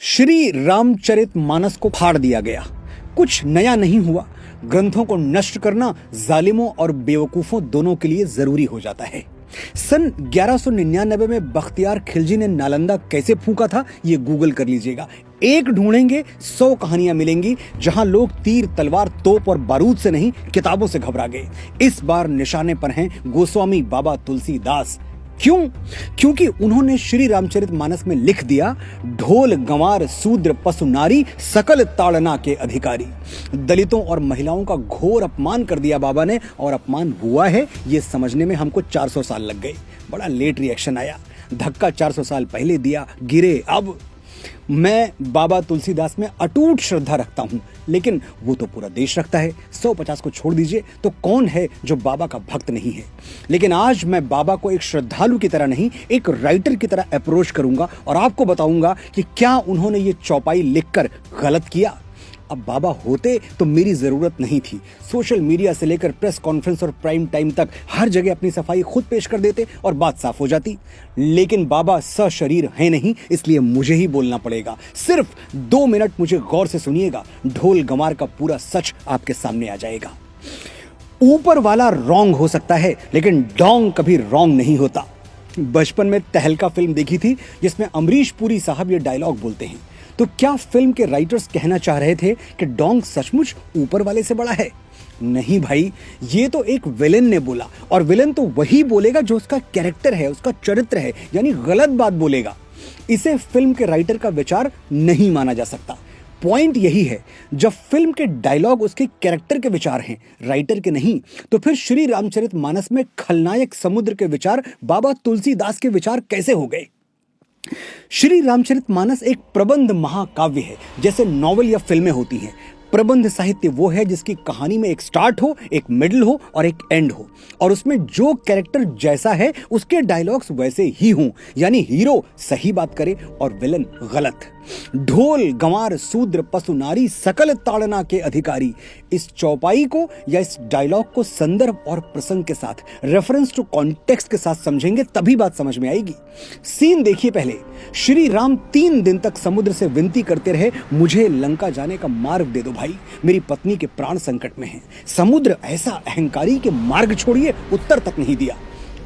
श्री रामचरितमानस को फाड़ दिया गया। कुछ नया नहीं हुआ। ग्रंथों को नष्ट करना जालिमों और बेवकूफों दोनों के लिए जरूरी हो जाता है। सन 1199 में बख्तियार खिलजी ने नालंदा कैसे फूंका था, ये गूगल कर लीजिएगा। एक ढूंढेंगे 100 कहानियां मिलेंगी जहां लोग तीर तलवार तोप और बारूद से नहीं किताबों से घबरा गए। इस बार निशाने पर हैं गोस्वामी बाबा तुलसीदास। क्यों? क्योंकि उन्होंने श्री रामचरितमानस में लिख दिया, ढोल गंवार सूद्र पशु नारी सकल ताड़ना के अधिकारी। दलितों और महिलाओं का घोर अपमान कर दिया बाबा ने, और अपमान हुआ है ये समझने में हमको 400 साल लग गए। बड़ा लेट रिएक्शन आया। धक्का 400 साल पहले दिया, गिरे अब। मैं बाबा तुलसीदास में अटूट श्रद्धा रखता हूं, लेकिन वो तो पूरा देश रखता है। 150 को छोड़ दीजिए तो कौन है जो बाबा का भक्त नहीं है। लेकिन आज मैं बाबा को एक श्रद्धालु की तरह नहीं, एक राइटर की तरह अप्रोच करूंगा और आपको बताऊंगा कि क्या उन्होंने ये चौपाई लिखकर गलत किया। अब बाबा होते तो मेरी जरूरत नहीं थी। सोशल मीडिया से लेकर प्रेस कॉन्फ्रेंस और प्राइम टाइम तक हर जगह अपनी सफाई खुद पेश कर देते और बात साफ हो जाती। लेकिन बाबा सशरीर है नहीं, इसलिए मुझे ही बोलना पड़ेगा। सिर्फ 2 मिनट मुझे गौर से सुनिएगा, ढोल गंवार का पूरा सच आपके सामने आ जाएगा। ऊपर वाला रॉन्ग हो सकता है, लेकिन डोंग कभी रॉन्ग नहीं होता। बचपन में तहलका फिल्म देखी थी जिसमें अमरीश पुरी साहब ये डायलॉग बोलते हैं। तो क्या फिल्म के राइटर्स कहना चाह रहे थे कि डोंग सचमुच ऊपर वाले से बड़ा है? नहीं भाई, ये तो एक विलेन ने बोला, और विलेन तो वही बोलेगा जो उसका कैरेक्टर है, उसका चरित्र है, यानी गलत बात बोलेगा। इसे फिल्म के राइटर का विचार नहीं माना जा सकता। पॉइंट यही है, जब फिल्म के डायलॉग उसके कैरेक्टर के विचार हैं, राइटर के नहीं, तो फिर श्री रामचरितमानस में खलनायक समुद्र के विचार बाबा तुलसीदास के विचार कैसे हो गए? श्री रामचरितमानस एक प्रबंध महाकाव्य है, जैसे नॉवेल या फिल्में होती हैं। प्रबंध साहित्य वो है जिसकी कहानी में एक स्टार्ट हो, एक मिडिल हो और एक एंड हो, और उसमें जो कैरेक्टर जैसा है उसके डायलॉग्स वैसे ही हों, यानी हीरो सही बात करे और विलन गलत। ढोल गंवार सूद्र पशु नारी सकल ताड़ना के अधिकारी, इस चौपाई को या इस डायलॉग को संदर्भ और प्रसंग के साथ, रेफरेंस टू कॉन्टेक्स्ट के साथ समझेंगे तभी बात समझ में आएगी। सीन देखिए पहले। श्री राम 3 दिन तक समुद्र से विनती करते रहे, मुझे लंका जाने का मार्ग दे दो भाई, मेरी पत्नी के प्राण संकट में हैं। समुद्र ऐसा अहंकारी के मार्ग छोड़िए, उत्तर तक नहीं दिया।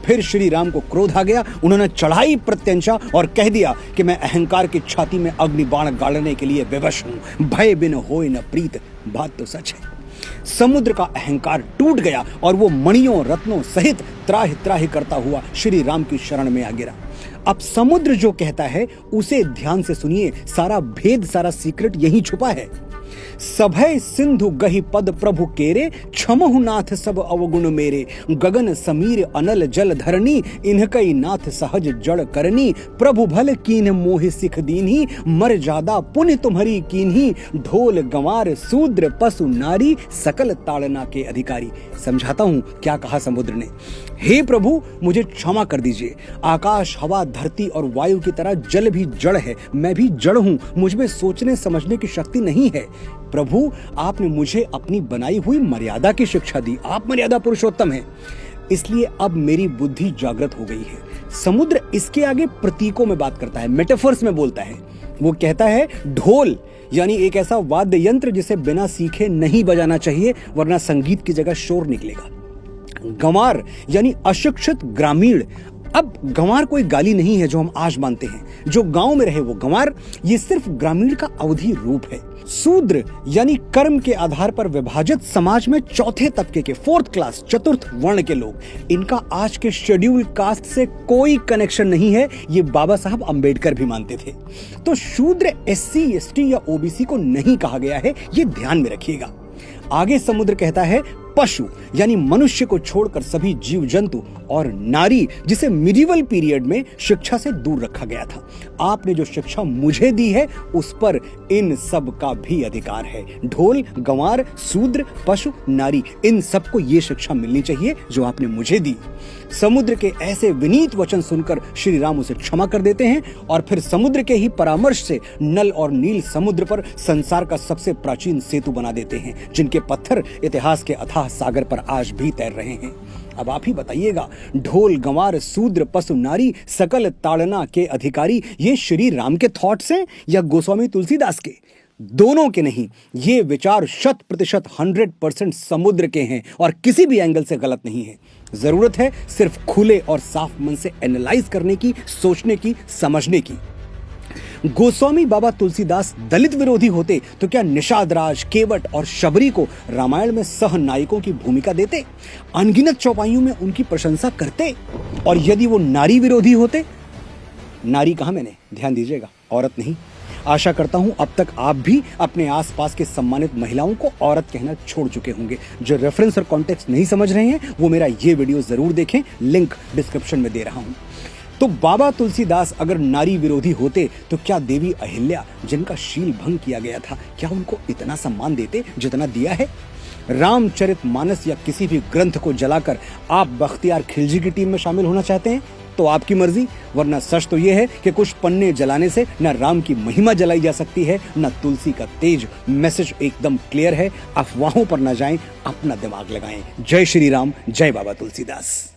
फिर श्री राम को क्रोध आ गया, उन्होंने चढ़ाई प्रत्यंचा और कह दिया कि मैं अहंकार की छाती में अग्नि बाण गाड़ने के लिए विवश हूं, भय बिन होए न प्रीत। बात तो सच है। समुद्र का अहंकार टूट गया और वो मणियों रत्नों सहित त्राहि त्राहि करता हुआ श्री राम की शरण में आ गिरा। अब समुद्र जो कहता है उसे ध्यान से सुनिए, सारा भेद, सारा सीक्रेट यही छुपा है। सभय सिंधु गहि पद प्रभु केरे, क्षमहु नाथ सब अवगुण मेरे। गगन समीर अनल जल धरनी, इनकई नाथ सहज जड़ करनी। प्रभु भल कीन मोहि सिख दीन्ही, मर जादा पुण्य तुम्हारी कीन्ही। ढोल गंवार सूद्र पशु नारी, सकल ताड़ना के अधिकारी। समझाता हूं क्या कहा समुद्र ने। हे प्रभु, मुझे क्षमा कर दीजिए। आकाश हवा धरती और वायु की तरह जल भी जड़ है, मैं भी जड़ हूं, मुझमें सोचने समझने की शक्ति नहीं है। प्रभु, आपने मुझे अपनी बनाई हुई मर्यादा की शिक्षा दी, आप मर्यादा पुरुषोत्तम हैं, इसलिए अब मेरी बुद्धि जागृत हो गई है। समुद्र इसके आगे प्रतीकों में बात करता है, मेटाफर्स में बोलता है। वो कहता है ढोल यानी एक ऐसा वाद्य यंत्र जिसे बिना सीखे नहीं बजाना चाहिए, वरना संगीत की जगह शोर निकलेगा। गंवार यानी अशिक्षित ग्रामीण। अब गंवार कोई गाली नहीं है जो हम आज मानते हैं, जो गांव में रहे वो गंवार, ये सिर्फ ग्रामीण का अवधि रूप है। शूद्र यानी कर्म के आधार पर विभाजित समाज में चौथे तबके के, 4th क्लास, चतुर्थ वर्ण के लोग। इनका आज के शेड्यूल कास्ट से कोई कनेक्शन नहीं है, ये बाबा साहब अंबेडकर भी मानते थे। तो शूद्र SC ST या OBC को नहीं कहा गया है, ये ध्यान में रखिएगा। आगे समुद्र कहता है पशु यानी मनुष्य को छोड़कर सभी जीव जंतु, और नारी जिसे मिडिवल पीरियड में शिक्षा से दूर रखा गया था। आपने जो शिक्षा मुझे दी है उस पर इन सब का भी अधिकार है। ढोल गंवार सूद्र पशु नारी, इन सबको ये शिक्षा मिलनी चाहिए जो आपने मुझे दी। समुद्र के ऐसे विनीत वचन सुनकर श्री राम उसे क्षमा कर देते हैं, और फिर समुद्र के ही परामर्श से नल और नील समुद्र पर संसार का सबसे प्राचीन सेतु बना देते हैं, जिनके पत्थर इतिहास के अथाह सागर पर आज भी तैर रहे हैं। अब आप ही बताइएगा, ढोल गंवार शूद्र पशु नारी सकल ताड़ना के अधिकारी, ये श्री राम के थॉट्स हैं या गोस्वामी तुलसीदास के? दोनों के नहीं, ये विचार 100% 100% समुद्र के हैं और किसी भी एंगल से गलत नहीं है। जरूरत है सिर्फ खुले और साफ मन से एनालाइज करने की, सोचने की, समझने की। गोस्वामी बाबा तुलसीदास दलित विरोधी होते तो क्या निषाद राज, केवट और शबरी को रामायण में सह नायकों की भूमिका देते, अनगिनत चौपाइयों में उनकी प्रशंसा करते? और यदि वो नारी विरोधी होते, नारी कहा मैंने, ध्यान दीजिएगा, औरत नहीं। आशा करता हूं अब तक आप भी अपने आसपास के सम्मानित महिलाओं को औरत कहना छोड़ चुके होंगे। जो रेफरेंस और कॉन्टेक्स्ट नहीं समझ रहे हैं वो मेरा ये वीडियो जरूर देखें, लिंक डिस्क्रिप्शन में दे रहा हूं। तो बाबा तुलसीदास अगर नारी विरोधी होते तो क्या देवी अहिल्या, जिनका शील भंग किया गया था, क्या उनको इतना सम्मान देते जितना दिया है? रामचरितमानस या किसी भी ग्रंथ को जलाकर आप बख्तियार खिलजी की टीम में शामिल होना चाहते हैं तो आपकी मर्जी, वरना सच तो यह है कि कुछ पन्ने जलाने से न राम की महिमा जलाई जा सकती है न तुलसी का तेज। मैसेज एकदम क्लियर है, अफवाहों पर न जाएं, अपना दिमाग लगाएं। जय श्री राम, जय बाबा तुलसीदास।